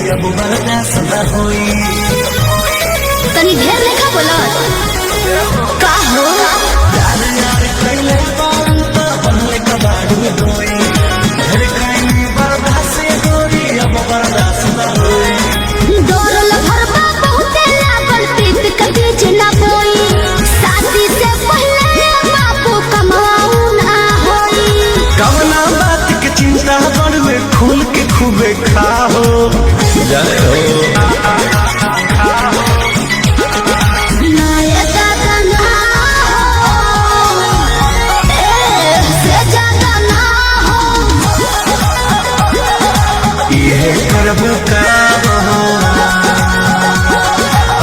अब बर्दाश्त न होई। तनी ढेर लेखा बोला का हो यार यार कैले बान तो बनले कबाड़ू दोई। घर कहीं बर्दाश्त गोरी अब बर्दाश्त न होई। डोरल भरबा बहुते लागल प्रीत कभी जना बोई। शादी से पहले बापू कमाऊ ना होई। कवना बात के चिंता बड़वे खुल के खूबे खाओ जय हो। नाये दादा ना हो, से ज्यादा ना हो। ये करबू का हो,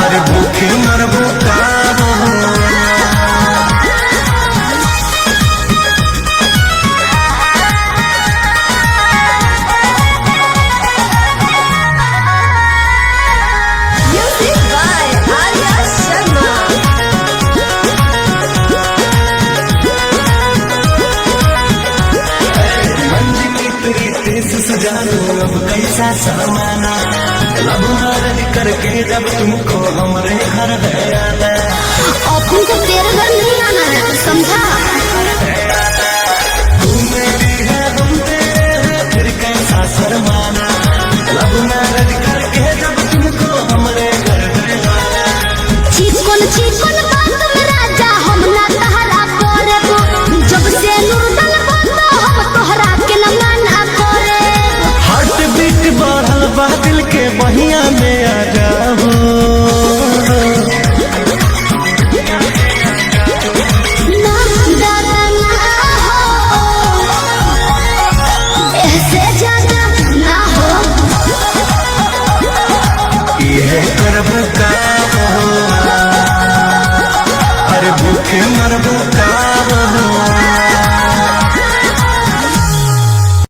अरे भूखे मरबू का हो। Music by Arya Sharma. मंजिल तेरी तेज सजानो अब कैसा शर्माना। लब मारन करके जब तुमको हमरे घर है आना। अपन के